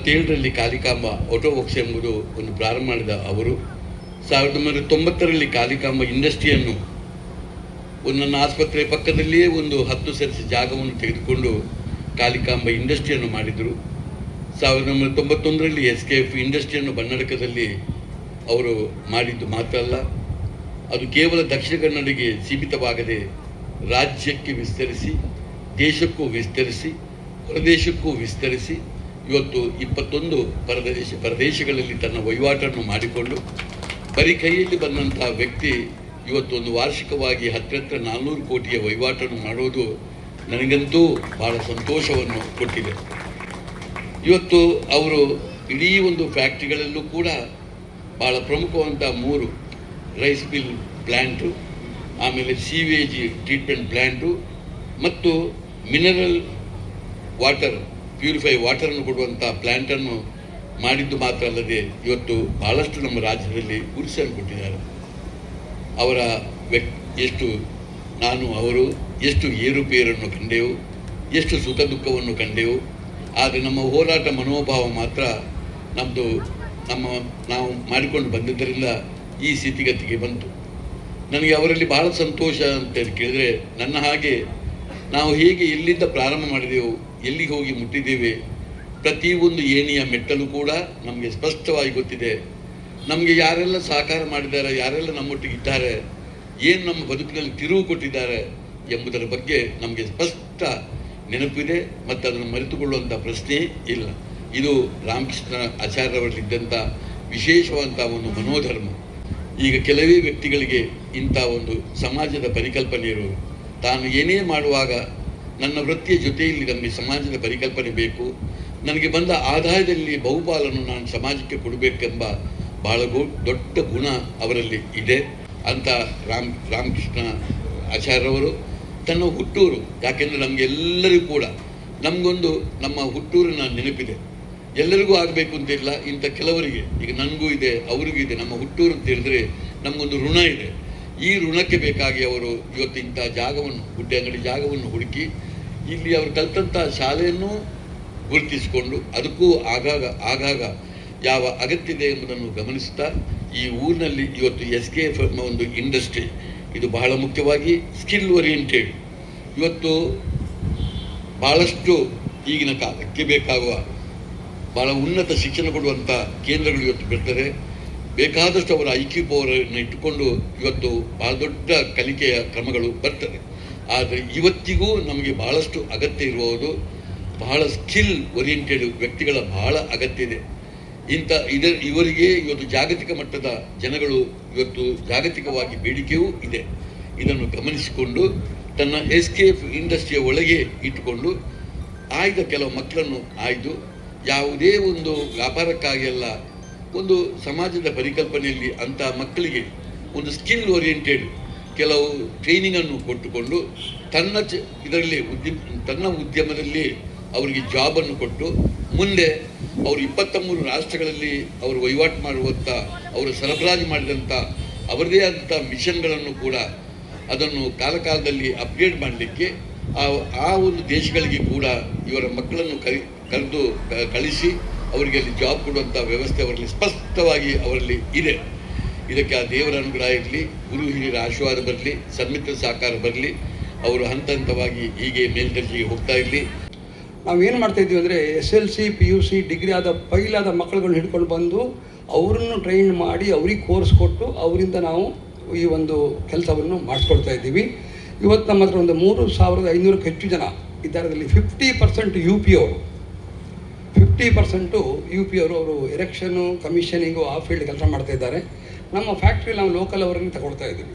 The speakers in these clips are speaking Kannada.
1957ರಲ್ಲಿ ಕಾಲಿಕಾಂಬ ಆಟೋ ವರ್ಕ್ಸ್ ಎಂಬುದು ಒಂದು ಪ್ರಾರಂಭ ಮಾಡಿದ ಅವರು 1990ರಲ್ಲಿ ಕಾಲಿಕಾಂಬ ಇಂಡಸ್ಟ್ರಿಯನ್ನು ನನ್ನ ಆಸ್ಪತ್ರೆ ಪಕ್ಕದಲ್ಲಿಯೇ ಒಂದು 10 ಸೆನ್ಸ್ ಜಾಗವನ್ನು ತೆಗೆದುಕೊಂಡು ಕಾಲಿಕಾಂಬ ಇಂಡಸ್ಟ್ರಿಯನ್ನು ಮಾಡಿದರು. 1991ರಲ್ಲಿ SKF ಇಂಡಸ್ಟ್ರಿಯನ್ನು ಬನ್ನಡಕದಲ್ಲಿ ಅವರು ಮಾಡಿದ್ದು ಮಾತ್ರ ಅಲ್ಲ, ಅದು ಕೇವಲ ದಕ್ಷಿಣ ಕನ್ನಡಿಗೆ ಸೀಮಿತವಾಗದೆ ರಾಜ್ಯಕ್ಕೆ ವಿಸ್ತರಿಸಿ, ದೇಶಕ್ಕೂ ವಿಸ್ತರಿಸಿ, ಹೊರದೇಶಕ್ಕೂ ವಿಸ್ತರಿಸಿ ಇವತ್ತು 21 ಪ್ರದೇಶಗಳಲ್ಲಿ ತನ್ನ ವಹಿವಾಟನ್ನು ಮಾಡಿಕೊಂಡು ಬರೀ ಕೈಯಲ್ಲಿ ಬಂದಂಥ ವ್ಯಕ್ತಿ ಇವತ್ತು ಒಂದು ವಾರ್ಷಿಕವಾಗಿ ಹತ್ತಿರ 400 ಕೋಟಿಯ ವಹಿವಾಟನ್ನು ಮಾಡೋದು ನನಗಂತೂ ಭಾಳ ಸಂತೋಷವನ್ನು ಕೊಟ್ಟಿದೆ. ಇವತ್ತು ಅವರು ಇಡೀ ಒಂದು ಫ್ಯಾಕ್ಟ್ರಿಗಳಲ್ಲೂ ಕೂಡ ಭಾಳ ಪ್ರಮುಖವಂಥ 3 ರೈಸ್ ಮಿಲ್ ಪ್ಲ್ಯಾಂಟು, ಆಮೇಲೆ ಸೀವೇಜ್ ಟ್ರೀಟ್ಮೆಂಟ್ ಪ್ಲ್ಯಾಂಟು ಮತ್ತು ಮಿನರಲ್ ವಾಟರ್ ಪ್ಯೂರಿಫೈ ವಾಟರನ್ನು ಕೊಡುವಂಥ ಪ್ಲ್ಯಾಂಟನ್ನು ಮಾಡಿದ್ದು ಮಾತ್ರ ಅಲ್ಲದೆ ಇವತ್ತು ಭಾಳಷ್ಟು ನಮ್ಮ ರಾಜ್ಯದಲ್ಲಿ ಗುರುಸನ್ನು ಕೊಟ್ಟಿದ್ದಾರೆ. ಅವರ ಎಷ್ಟು ಅವರು ಎಷ್ಟು ಏರುಪೇರನ್ನು ಕಂಡೆವು, ಎಷ್ಟು ಸುಖ ದುಃಖವನ್ನು ಕಂಡೆವು. ಆದರೆ ನಮ್ಮ ಹೋರಾಟ ಮನೋಭಾವ ಮಾತ್ರ ನಾವು ಮಾಡಿಕೊಂಡು ಬಂದಿದ್ದರಿಂದ ಈ ಸ್ಥಿತಿಗತಿಗೆ ಬಂತು. ನನಗೆ ಅವರಲ್ಲಿ ಬಹಳ ಸಂತೋಷ ಅಂತ ಕೇಳಿದರೆ, ನನ್ನ ಹಾಗೆ ನಾವು ಹೇಗೆ ಎಲ್ಲಿಂದ ಪ್ರಾರಂಭ ಮಾಡಿದೆವು, ಎಲ್ಲಿಗೆ ಹೋಗಿ ಮುಟ್ಟಿದ್ದೇವೆ, ಪ್ರತಿಯೊಂದು ಏಣಿಯ ಮೆಟ್ಟಲು ಕೂಡ ನಮಗೆ ಸ್ಪಷ್ಟವಾಗಿ ಗೊತ್ತಿದೆ. ನಮಗೆ ಯಾರೆಲ್ಲ ಸಹಕಾರ ಮಾಡಿದ್ದಾರೆ, ಯಾರೆಲ್ಲ ನಮ್ಮೊಟ್ಟಿಗಿದ್ದಾರೆ, ಏನು ನಮ್ಮ ಬದುಕಿನಲ್ಲಿ ತಿರುವು ಕೊಟ್ಟಿದ್ದಾರೆ ಎಂಬುದರ ಬಗ್ಗೆ ನಮಗೆ ಸ್ಪಷ್ಟ ನೆನಪಿದೆ ಮತ್ತು ಅದನ್ನು ಮರೆತುಕೊಳ್ಳುವಂಥ ಪ್ರಶ್ನೆ ಇಲ್ಲ. ಇದು ರಾಮಕೃಷ್ಣ ಆಚಾರ್ಯವರಲ್ಲಿದ್ದಂಥ ವಿಶೇಷವಾದಂಥ ಒಂದು ಮನೋಧರ್ಮ. ಈಗ ಕೆಲವೇ ವ್ಯಕ್ತಿಗಳಿಗೆ ಇಂಥ ಒಂದು ಸಮಾಜದ ಪರಿಕಲ್ಪನೆ ಇರುವುದು. ತಾನು ಏನೇ ಮಾಡುವಾಗ ನನ್ನ ವೃತ್ತಿಯ ಜೊತೆಯಲ್ಲಿ ನಮಗೆ ಸಮಾಜದ ಪರಿಕಲ್ಪನೆ ಬೇಕು, ನನಗೆ ಬಂದ ಆದಾಯದಲ್ಲಿ ಬಹುಪಾಲನ್ನು ನಾನು ಸಮಾಜಕ್ಕೆ ಕೊಡಬೇಕೆಂಬ ಬಹಳ ದೊಡ್ಡ ಗುಣ ಅವರಲ್ಲಿ ಇದೆ ಅಂತ ರಾಮಕೃಷ್ಣ ಆಚಾರ್ಯವರು ತನ್ನ ಹುಟ್ಟೂರು, ಯಾಕೆಂದರೆ ನಮಗೆಲ್ಲರಿಗೂ ಕೂಡ ನಮಗೊಂದು ನಮ್ಮ ಹುಟ್ಟೂರಿನ ನೆನಪಿದೆ. ಎಲ್ಲರಿಗೂ ಆಗಬೇಕು ಅಂತಿಲ್ಲ, ಇಂಥ ಕೆಲವರಿಗೆ, ಈಗ ನನಗೂ ಇದೆ, ಅವರಿಗೂ ಇದೆ. ನಮ್ಮ ಹುಟ್ಟೂರು ಅಂತ ಹೇಳಿದ್ರೆ ನಮಗೊಂದು ಋಣ ಇದೆ. ಈ ಋಣಕ್ಕೆ ಬೇಕಾಗಿ ಅವರು ಇವತ್ತು ಇಂಥ ಜಾಗವನ್ನು, ಗುಡ್ಡೆ ಅಂಗಡಿ ಜಾಗವನ್ನು ಹುಡುಕಿ ಇಲ್ಲಿ ಅವರು ಕಲಿತಂಥ ಶಾಲೆಯನ್ನು ಗುರುತಿಸಿಕೊಂಡು ಅದಕ್ಕೂ ಆಗಾಗ ಯಾವ ಅಗತ್ಯ ಇದೆ ಎಂಬುದನ್ನು ಗಮನಿಸ್ತಾ ಈ ಊರಿನಲ್ಲಿ ಇವತ್ತು SKF ಒಂದು ಇಂಡಸ್ಟ್ರಿ ಇದು ಬಹಳ ಮುಖ್ಯವಾಗಿ ಸ್ಕಿಲ್ ಓರಿಯೆಂಟೆಡ್. ಇವತ್ತು ಭಾಳಷ್ಟು ಈಗಿನ ಕಾಲಕ್ಕೆ ಬೇಕಾಗುವ ಭಾಳ ಉನ್ನತ ಶಿಕ್ಷಣ ಕೊಡುವಂಥ ಕೇಂದ್ರಗಳು ಇವತ್ತು ಬರ್ತಾರೆ. ಬೇಕಾದಷ್ಟು ಅವರ IQ ಪವರನ್ನು ಇಟ್ಟುಕೊಂಡು ಇವತ್ತು ಭಾಳ ದೊಡ್ಡ ಕಲಿಕೆಯ ಕ್ರಮಗಳು ಬರ್ತದೆ. ಆದರೆ ಇವತ್ತಿಗೂ ನಮಗೆ ಭಾಳಷ್ಟು ಅಗತ್ಯ ಇರುವುದು, ಬಹಳ ಸ್ಕಿಲ್ ಓರಿಯೆಂಟೆಡ್ ವ್ಯಕ್ತಿಗಳ ಬಹಳ ಅಗತ್ಯ ಇದೆ. ಇವರಿಗೆ ಇವತ್ತು ಜಾಗತಿಕ ಮಟ್ಟದ ಜನಗಳು ಇವತ್ತು ಜಾಗತಿಕವಾಗಿ ಬೇಡಿಕೆಯೂ ಇದೆ. ಇದನ್ನು ಗಮನಿಸಿಕೊಂಡು ತನ್ನ SKF ಇಂಡಸ್ಟ್ರಿಯ ಒಳಗೆ ಇಟ್ಟುಕೊಂಡು ಆಯ್ದ ಕೆಲವು ಮಕ್ಕಳನ್ನು ಆಯ್ದು ಯಾವುದೇ ಒಂದು ವ್ಯಾಪಾರಕ್ಕಾಗಿ ಅಲ್ಲ, ಒಂದು ಸಮಾಜದ ಪರಿಕಲ್ಪನೆಯಲ್ಲಿ ಅಂಥ ಮಕ್ಕಳಿಗೆ ಒಂದು ಸ್ಕಿಲ್ ಓರಿಯೆಂಟೆಡ್ ಕೆಲವು ಟ್ರೈನಿಂಗನ್ನು ಕೊಟ್ಟುಕೊಂಡು ತನ್ನ ಉದ್ಯಮದಲ್ಲಿ ಅವರಿಗೆ ಜಾಬನ್ನು ಕೊಟ್ಟು ಮುಂದೆ ಅವರು 23 ರಾಷ್ಟ್ರಗಳಲ್ಲಿ ಅವರು ವಹಿವಾಟು ಮಾಡುವಂಥ, ಅವರು ಸರಬರಾಜು ಮಾಡಿದಂಥ ಅವರದೇ ಆದಂಥ ಮಿಷನ್ಗಳನ್ನು ಕೂಡ ಅದನ್ನು ಕಾಲಕಾಲದಲ್ಲಿ ಅಪ್ಗ್ರೇಡ್ ಮಾಡಲಿಕ್ಕೆ ಆ ಒಂದು ದೇಶಗಳಿಗೆ ಕೂಡ ಇವರ ಮಕ್ಕಳನ್ನು ಕಳಿಸಿ ಅವರಿಗೆ ಅಲ್ಲಿ ಜಾಬ್ ಕೊಡುವಂಥ ವ್ಯವಸ್ಥೆ ಅವರಲ್ಲಿ ಸ್ಪಷ್ಟವಾಗಿ ಅವರಲ್ಲಿ ಇದೆ. ಇದಕ್ಕೆ ಆ ದೇವರ ಅನುಗ್ರಹ ಇರಲಿ, ಗುರು ಹಿರಿಯರ ಆಶೀರ್ವಾದ ಬರಲಿ, ಸನ್ಮಿತ್ರ ಸಹಕಾರ ಬರಲಿ, ಅವರು ಹಂತ ಹಂತವಾಗಿ ಹೀಗೆ ಮೇಲ್ದರ್ಜೆಗೆ ಹೋಗ್ತಾ ಇರಲಿ. ನಾವೇನು ಮಾಡ್ತಾಯಿದ್ದೀವಿ ಅಂದರೆ SLC PUC ಡಿಗ್ರಿ ಆದ ಫೈಲಾದ ಮಕ್ಕಳುಗಳನ್ನ ಹಿಡ್ಕೊಂಡು ಬಂದು ಅವರನ್ನು ಟ್ರೈನ್ ಮಾಡಿ ಅವ್ರಿಗೆ ಕೋರ್ಸ್ ಕೊಟ್ಟು ಅವರಿಂದ ನಾವು ಈ ಒಂದು ಕೆಲಸವನ್ನು ಮಾಡಿಸ್ಕೊಳ್ತಾ ಇದ್ದೀವಿ. ಇವತ್ತು ನಮ್ಮ ಹತ್ರ ಒಂದು 3500ಕ್ಕೂ ಹೆಚ್ಚು ಜನ ಇದ್ದಾರೆ. ಅದರಲ್ಲಿ 50% UP ಅವರು, 50% UP ಅವರು ಎರೆಕ್ಷನು, ಕಮಿಷನಿಂಗು ಆ ಫೀಲ್ಡ್ ಕೆಲಸ ಮಾಡ್ತಾಯಿದ್ದಾರೆ. ನಮ್ಮ ಫ್ಯಾಕ್ಟ್ರಿಯಲ್ಲಿ ನಾವು ಲೋಕಲ್ ಅವರನ್ನು ತಗೊಳ್ತಾ ಇದ್ದೀವಿ.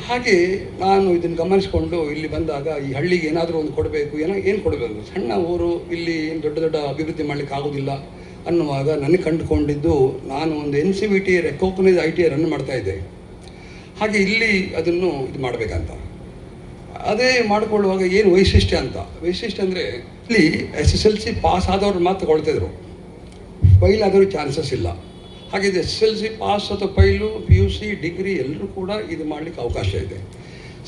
ಹಾಗೆ ನಾನು ಇದನ್ನು ಗಮನಿಸಿಕೊಂಡು ಇಲ್ಲಿ ಬಂದಾಗ ಈ ಹಳ್ಳಿಗೆ ಏನಾದರೂ ಒಂದು ಕೊಡಬೇಕು, ಏನು ಕೊಡಬೇಕು, ಸಣ್ಣ ಊರು, ಇಲ್ಲಿ ಏನು ದೊಡ್ಡ ಅಭಿವೃದ್ಧಿ ಮಾಡಲಿಕ್ಕೆ ಆಗೋದಿಲ್ಲ ಅನ್ನುವಾಗ ನನಗೆ ಕಂಡುಕೊಂಡಿದ್ದು, ನಾನು ಒಂದು NCVT ರೆಕಗ್ನೈಸ್ ITI ರನ್ ಮಾಡ್ತಾಯಿದ್ದೆ. ಹಾಗೆ ಇಲ್ಲಿ ಅದನ್ನು ಇದು ಮಾಡಬೇಕಂತ, ಅದೇ ಮಾಡಿಕೊಳ್ಳುವಾಗ ಏನು ವೈಶಿಷ್ಟ್ಯ ಅಂದರೆ ಇಲ್ಲಿ SSLC ಪಾಸ್ ಆದವ್ರು ಮಾತ್ರ ತಗೊಳ್ತಿದ್ರು, ಫೈಲ್ ಆದವ್ರು ಚಾನ್ಸಸ್ ಇಲ್ಲ. ಹಾಗೆ SSLC ಪಾಸ್ ಅಥವಾ ಫೈಲು, PUC, ಡಿಗ್ರಿ ಎಲ್ಲರೂ ಕೂಡ ಇದು ಮಾಡಲಿಕ್ಕೆ ಅವಕಾಶ ಇದೆ.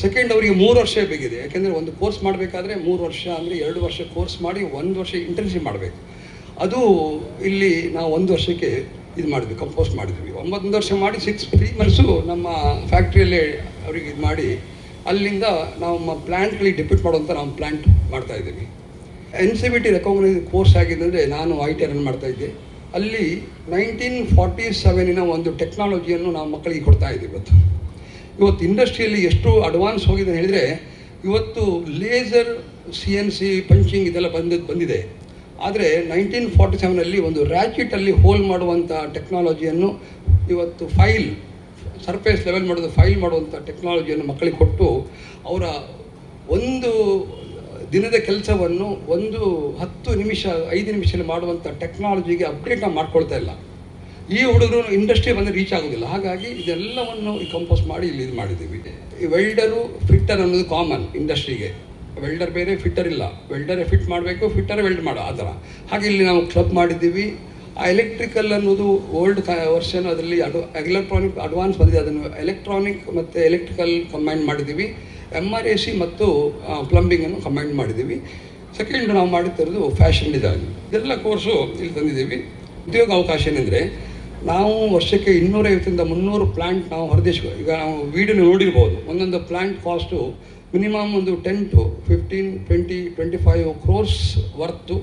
ಸೆಕೆಂಡ್, ಅವರಿಗೆ 3 ವರ್ಷ ಬೇಕಿದೆ. ಯಾಕೆಂದರೆ ಒಂದು ಕೋರ್ಸ್ ಮಾಡಬೇಕಾದ್ರೆ 3 ವರ್ಷ ಅಂದರೆ 2 ವರ್ಷ ಕೋರ್ಸ್ ಮಾಡಿ 1 ವರ್ಷ ಇಂಟರ್ನ್ಶಿಪ್ ಮಾಡಬೇಕು. ಅದು ಇಲ್ಲಿ ನಾವು 1 ವರ್ಷಕ್ಕೆ ಇದು ಮಾಡಿದ್ವಿ, ಕಂಪೋಸ್ಟ್ ಮಾಡಿದ್ವಿ. 1 ವರ್ಷ ಮಾಡಿ 3 ಮಂತ್ಸು ನಮ್ಮ ಫ್ಯಾಕ್ಟ್ರಿಯಲ್ಲೇ ಅವ್ರಿಗೆ ಇದು ಮಾಡಿ ಅಲ್ಲಿಂದ ನಾವು ನಮ್ಮ ಪ್ಲ್ಯಾಂಟ್ಗಳಿಗೆ ಡೆಪ್ಯೂಟ್ ಮಾಡುವಂಥ ನಾವು ಪ್ಲ್ಯಾಂಟ್ ಮಾಡ್ತಾಯಿದ್ದೀವಿ. NCVT ರೆಕಗ್ನೈಸ್ ಕೋರ್ಸ್ ಆಗಿದೆ ಅಂದರೆ ನಾನು IIT ರನ್ ಮಾಡ್ತಾಯಿದ್ದೆ. ಅಲ್ಲಿ 1947 ಒಂದು ಟೆಕ್ನಾಲಜಿಯನ್ನು ನಾವು ಮಕ್ಕಳಿಗೆ ಕೊಡ್ತಾ ಇದ್ದೀವಿ. ಇವತ್ತು ಇಂಡಸ್ಟ್ರಿಯಲ್ಲಿ ಎಷ್ಟು ಅಡ್ವಾನ್ಸ್ ಹೋಗಿದೆ ಅಂತ ಹೇಳಿದರೆ, ಇವತ್ತು ಲೇಸರ್ CNC ಪಂಚಿಂಗ್ ಇದೆಲ್ಲ ಬಂದಿದೆ. ಆದರೆ 1947 ಒಂದು ರ್ಯಾಕೆಟಲ್ಲಿ ಹೋಲ್ ಮಾಡುವಂಥ ಟೆಕ್ನಾಲಜಿಯನ್ನು ಇವತ್ತು ಸರ್ಫೇಸ್ ಲೆವೆಲ್ ಮಾಡೋದು ಫೈಲ್ ಮಾಡುವಂಥ ಟೆಕ್ನಾಲಜಿಯನ್ನು ಮಕ್ಕಳಿಗೆ ಕೊಟ್ಟು ಅವರ ಒಂದು ದಿನದ ಕೆಲಸವನ್ನು 10 ನಿಮಿಷ 5 ನಿಮಿಷದಲ್ಲಿ ಮಾಡುವಂಥ ಟೆಕ್ನಾಲಜಿಗೆ ಅಪ್ಡೇಟ್ ನಾವು ಮಾಡ್ಕೊಳ್ತಾ ಇಲ್ಲ. ಈ ಹುಡುಗರು ಇಂಡಸ್ಟ್ರಿ ಬಂದರೆ ರೀಚ್ ಆಗೋದಿಲ್ಲ. ಹಾಗಾಗಿ ಇದೆಲ್ಲವನ್ನು ಕಂಪೋಸ್ ಮಾಡಿ ಇಲ್ಲಿ ಇದು ಮಾಡಿದ್ದೀವಿ. ಈ ವೆಲ್ಡರು ಫಿಟ್ಟರ್ ಅನ್ನೋದು ಕಾಮನ್ ಇಂಡಸ್ಟ್ರಿಗೆ. ವೆಲ್ಡರ್ ಬೇರೆ, ಫಿಟ್ಟರ್ ಇಲ್ಲ. ವೆಲ್ಡರೇ ಫಿಟ್ ಮಾಡಬೇಕು, ಫಿಟ್ಟರ್ ವೆಲ್ಡ್ ಮಾಡೋ ಆ ಥರ. ಹಾಗೆ ಇಲ್ಲಿ ನಾವು ಕ್ಲಬ್ ಮಾಡಿದ್ದೀವಿ. ಆ ಎಲೆಕ್ಟ್ರಿಕಲ್ ಅನ್ನೋದು ಓಲ್ಡ್ ವರ್ಷನ್, ಅದರಲ್ಲಿ ಎಲೆಕ್ಟ್ರಾನಿಕ್ ಅಡ್ವಾನ್ಸ್ ಬಂದಿದೆ. ಅದನ್ನು ಎಲೆಕ್ಟ್ರಾನಿಕ್ ಮತ್ತು ಎಲೆಕ್ಟ್ರಿಕಲ್ ಕಂಬೈನ್ ಮಾಡಿದ್ದೀವಿ. MRAC ಮತ್ತು ಪ್ಲಂಬಿಂಗನ್ನು ಕಂಬೈನ್ ಮಾಡಿದ್ದೀವಿ. ಸೆಕೆಂಡ್ ನಾವು ಮಾಡುತ್ತಿರೋದು ಫ್ಯಾಷನ್ ಡಿಸೈನ್. ಇದೆಲ್ಲ ಕೋರ್ಸು ಇಲ್ಲಿ ತಂದಿದ್ದೀವಿ. ಉದ್ಯೋಗ ಅವಕಾಶ ಏನೆಂದರೆ, ನಾವು ವರ್ಷಕ್ಕೆ 250ರಿಂದ 300 ಪ್ಲ್ಯಾಂಟ್ ನಾವು ಹೊರದೇಶ, ಈಗ ನಾವು ವೀಡಿಯೋ ನೋಡಿರ್ಬೋದು. ಒಂದೊಂದು ಪ್ಲ್ಯಾಂಟ್ ಕಾಸ್ಟು ಮಿನಿಮಮ್ ಒಂದು 10 to 15, 20, 25 crores ವರ್ತು.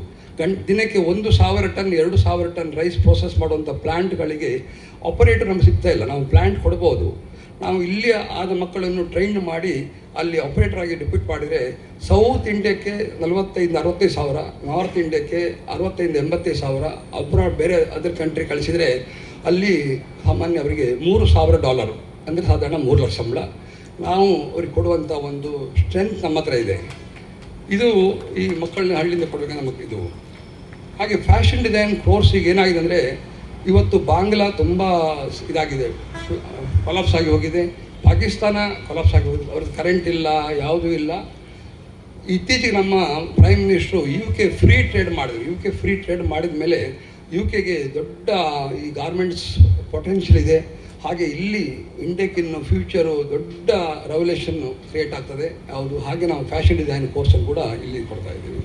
ದಿನಕ್ಕೆ 1,000 ಟನ್ 2,000 ಟನ್ ರೈಸ್ ಪ್ರೋಸೆಸ್ ಮಾಡುವಂಥ ಪ್ಲ್ಯಾಂಟ್ಗಳಿಗೆ ಆಪರೇಟರ್ ನಮ್ಗೆ ಸಿಗ್ತಾ ಇಲ್ಲ. ನಾವು ಪ್ಲ್ಯಾಂಟ್ ಕೊಡ್ಬೋದು. ನಾವು ಇಲ್ಲಿ ಆದ ಮಕ್ಕಳನ್ನು ಟ್ರೈನ್ ಮಾಡಿ ಅಲ್ಲಿ ಆಪರೇಟರ್ ಆಗಿ ಡೆಪ್ಯೂಟ್ ಮಾಡಿದರೆ ಸೌತ್ ಇಂಡಿಯಾಕ್ಕೆ 45,000-60,000 ಸಾವಿರ, ನಾರ್ತ್ ಇಂಡಿಯಾಕ್ಕೆ 65,000-80,000, ಅಬ್ರಾಡ್ ಬೇರೆ ಅದರ್ ಕಂಟ್ರಿ ಕಳಿಸಿದರೆ ಅಲ್ಲಿ ಸಾಮಾನ್ಯ ಅವರಿಗೆ $3,000 ಅಂದರೆ ಸಾಧಾರಣ 3 ಲಕ್ಷ ಸಂಬಳ. ನಾವು ಅವ್ರಿಗೆ ಕೊಡುವಂಥ ಒಂದು ಸ್ಟ್ರೆಂತ್ ನಮ್ಮ ಹತ್ರ ಇದೆ. ಇದು ಈ ಮಕ್ಕಳನ್ನ ಹಳ್ಳಿಯಿಂದ ಕೊಡಬೇಕಂದ್ರೆ ನಮಗೆ ಇದು. ಹಾಗೆ ಫ್ಯಾಷನ್ ಡಿಸೈನ್ ಕೋರ್ಸಿಗೆ ಏನಾಗಿದೆ ಅಂದರೆ, ಇವತ್ತು ಬಾಂಗ್ಲಾ ತುಂಬ ಇದಾಗಿದೆ, ಕೊಲಾಪ್ಸ್ ಆಗಿ ಹೋಗಿದೆ. ಪಾಕಿಸ್ತಾನ ಕೊಲಾಪ್ಸ್ ಆಗಿ ಹೋಗಿದೆ. ಅವ್ರದ್ದು ಕರೆಂಟ್ ಇಲ್ಲ, ಯಾವುದೂ ಇಲ್ಲ. ಇತ್ತೀಚೆಗೆ ನಮ್ಮ prime minister UK free trade ಮಾಡಿದ್ರು. UK ಫ್ರೀ ಟ್ರೇಡ್ ಮಾಡಿದ ಮೇಲೆ UKಗೆ ದೊಡ್ಡ ಈ ಗಾರ್ಮೆಂಟ್ಸ್ ಪೊಟೆನ್ಷಿಯಲ್ ಇದೆ. ಹಾಗೆ ಇಲ್ಲಿ ಇಂಡಿಯಾಕ್ಕಿನ್ನು ಫ್ಯೂಚರು ದೊಡ್ಡ ರೆವಲ್ಯೂಷನ್ನು ಕ್ರಿಯೇಟ್ ಆಗ್ತದೆ. ಯಾವುದು ಹಾಗೆ ನಾವು ಫ್ಯಾಷನ್ ಡಿಸೈನ್ ಕೋರ್ಸನ್ನು ಕೂಡ ಇಲ್ಲಿ ಕೊಡ್ತಾ ಇದ್ದೀವಿ.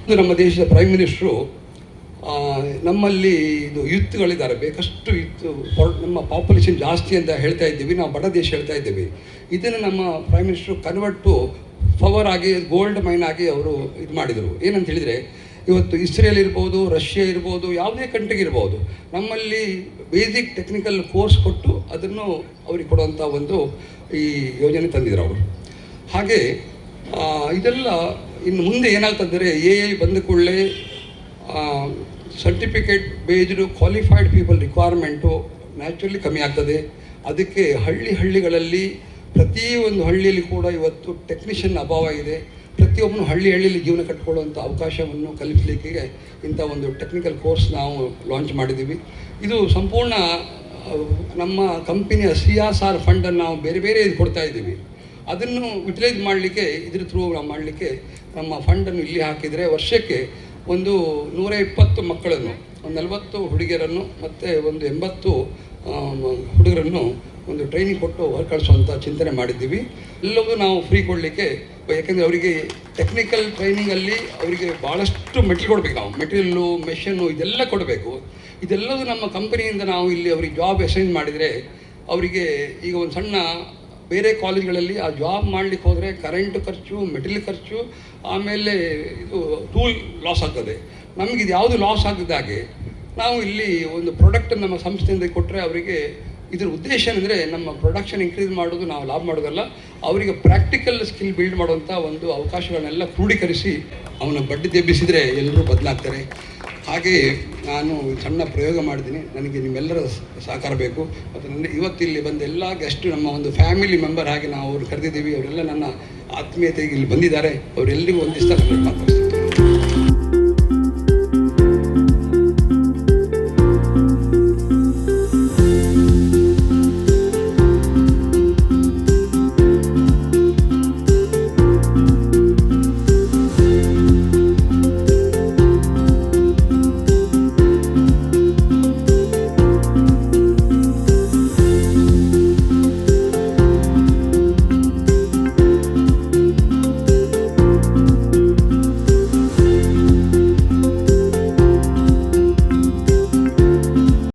ಇದು ನಮ್ಮ ದೇಶದ ಪ್ರೈಮ್ ಮಿನಿಸ್ಟ್ರು ನಮ್ಮಲ್ಲಿ ಇದು ಯೂತ್ಗಳಿದ್ದಾರೆ, ಬೇಕಷ್ಟು ಯೂತ್, ನಮ್ಮ ಪಾಪ್ಯುಲೇಷನ್ ಜಾಸ್ತಿ ಅಂತ ಹೇಳ್ತಾ ಇದ್ದೀವಿ, ನಾವು ಬಡ ದೇಶ ಹೇಳ್ತಾ ಇದ್ದೀವಿ. ಇದನ್ನು ನಮ್ಮ prime minister convert to power ಆಗಿ ಗೋಲ್ಡ್ ಮೈನ್ ಆಗಿ ಅವರು ಇದು ಮಾಡಿದರು. ಏನಂತ ಹೇಳಿದರೆ, ಇವತ್ತು ಇಸ್ರೇಲ್ ಇರ್ಬೋದು, ರಷ್ಯಾ ಇರ್ಬೋದು, ಯಾವುದೇ ಕಂಟ್ರಿಗೆ ಇರ್ಬೋದು, ನಮ್ಮಲ್ಲಿ ಬೇಸಿಕ್ ಟೆಕ್ನಿಕಲ್ ಕೋರ್ಸ್ ಕೊಟ್ಟು ಅದನ್ನು ಅವ್ರಿಗೆ ಕೊಡುವಂಥ ಒಂದು ಈ ಯೋಜನೆ ತಂದಿದ್ರು ಅವರು. ಹಾಗೆ ಇದೆಲ್ಲ ಇನ್ನು ಮುಂದೆ ಏನಾಗ್ತಂದರೆ, AI ಬಂದ ಕೂಡಲೇ certificate based qualified people requirement naturally ಕಮ್ಮಿ ಆಗ್ತದೆ. ಅದಕ್ಕೆ ಹಳ್ಳಿಗಳಲ್ಲಿ ಪ್ರತಿಯೊಂದು ಹಳ್ಳಿಯಲ್ಲಿ ಕೂಡ ಇವತ್ತು ಟೆಕ್ನಿಷಿಯನ್ ಅಭಾವ ಇದೆ. ಪ್ರತಿಯೊಬ್ಬನು ಹಳ್ಳಿಯಲ್ಲಿ ಜೀವನ ಕಟ್ಟಿಕೊಳ್ಳುವಂಥ ಅವಕಾಶವನ್ನು ಕಲ್ಪಿಸಲಿಕ್ಕೆ ಇಂಥ ಒಂದು ಟೆಕ್ನಿಕಲ್ ಕೋರ್ಸ್ ನಾವು ಲಾಂಚ್ ಮಾಡಿದ್ದೀವಿ. ಇದು ಸಂಪೂರ್ಣ ನಮ್ಮ ಕಂಪನಿಯ CSR ಫಂಡನ್ನು ನಾವು ಬೇರೆ ಇದು ಕೊಡ್ತಾ ಇದ್ದೀವಿ. ಅದನ್ನು ಯುಟಿಲೈಸ್ ಮಾಡಲಿಕ್ಕೆ ಇದ್ರ ಥ್ರೂ ನಾವು ಮಾಡಲಿಕ್ಕೆ ನಮ್ಮ ಫಂಡನ್ನು ಇಲ್ಲಿ ಹಾಕಿದರೆ ವರ್ಷಕ್ಕೆ ಒಂದು 120 ಮಕ್ಕಳನ್ನು, ಒಂದು 40 ಹುಡುಗಿಯರನ್ನು ಮತ್ತು ಒಂದು 80 ಹುಡುಗರನ್ನು ಒಂದು ಟ್ರೈನಿಂಗ್ ಕೊಟ್ಟು ಹೊರ ಕಳಿಸುವಂಥ ಚಿಂತನೆ ಮಾಡಿದ್ದೀವಿ. ಎಲ್ಲವೂ ನಾವು ಫ್ರೀ ಕೊಡಲಿಕ್ಕೆ, ಯಾಕೆಂದರೆ ಅವರಿಗೆ ಟೆಕ್ನಿಕಲ್ ಟ್ರೈನಿಂಗಲ್ಲಿ ಅವರಿಗೆ ಭಾಳಷ್ಟು ಮೆಟೀರಿಯಲ್ ಕೊಡಬೇಕು. ನಾವು ಮೆಟೀರಿಯಲ್ಲು, ಮೆಷನ್ನು ಇದೆಲ್ಲ ಕೊಡಬೇಕು. ಇದೆಲ್ಲವೂ ನಮ್ಮ ಕಂಪನಿಯಿಂದ ನಾವು ಇಲ್ಲಿ ಅವ್ರಿಗೆ ಜಾಬ್ ಅಸೈನ್ ಮಾಡಿದರೆ, ಅವರಿಗೆ ಈಗ ಒಂದು ಸಣ್ಣ ಬೇರೆ ಕಾಲೇಜ್ಗಳಲ್ಲಿ ಆ ಜಾಬ್ ಮಾಡಲಿಕ್ಕೆ ಹೋದರೆ ಕರೆಂಟ್ ಖರ್ಚು, ಮೆಟೀರಿಯಲ್ ಖರ್ಚು, ಆಮೇಲೆ ಇದು ಟೂಲ್ ಲಾಸ್ ಆಗ್ತದೆ. ನಮಗೆ ಇದು ಯಾವುದು ಲಾಸ್ ಆಗದಾಗೆ ನಾವು ಇಲ್ಲಿ ಒಂದು ಪ್ರಾಡಕ್ಟನ್ನು ನಮ್ಮ ಸಂಸ್ಥೆಯಿಂದ ಕೊಟ್ಟರೆ ಅವರಿಗೆ ಇದರ ಉದ್ದೇಶ ಅಂದರೆ ನಮ್ಮ ಪ್ರೊಡಕ್ಷನ್ ಇನ್ಕ್ರೀಸ್ ಮಾಡೋದು, ನಾವು ಲಾಭ ಮಾಡೋದಲ್ಲ, ಅವರಿಗೆ ಪ್ರಾಕ್ಟಿಕಲ್ ಸ್ಕಿಲ್ ಬಿಲ್ಡ್ ಮಾಡುವಂಥ ಒಂದು ಅವಕಾಶಗಳನ್ನೆಲ್ಲ ಕ್ರೋಢೀಕರಿಸಿ ಅವನ ಬಡ್ಡಿ ತೆಬ್ಬಿಸಿದರೆ ಎಲ್ಲರೂ ಬದಲಾಗ್ತಾರೆ. ಹಾಗೆ ನಾನು ಸಣ್ಣ ಪ್ರಯೋಗ ಮಾಡಿದ್ದೀನಿ. ನನಗೆ ನಿಮ್ಮೆಲ್ಲರ ಸಹಕಾರ ಬೇಕು. ಮತ್ತು ನನಗೆ ಇವತ್ತಿಲ್ಲಿ ಬಂದ ಎಲ್ಲ ಗೆಸ್ಟು ನಮ್ಮ ಒಂದು ಫ್ಯಾಮಿಲಿ ಮೆಂಬರ್ ಹಾಗೆ ನಾವು ಅವ್ರು ಕರೆದಿದ್ದೀವಿ. ಅವರೆಲ್ಲ ನನ್ನ ಆತ್ಮೀಯತೆಗೆ ಇಲ್ಲಿ ಬಂದಿದ್ದಾರೆ. ಅವರೆಲ್ಲರಿಗೂ ಒಂದಿಸ್ತಾ ಮಾತಾಡ್ತಾರೆ.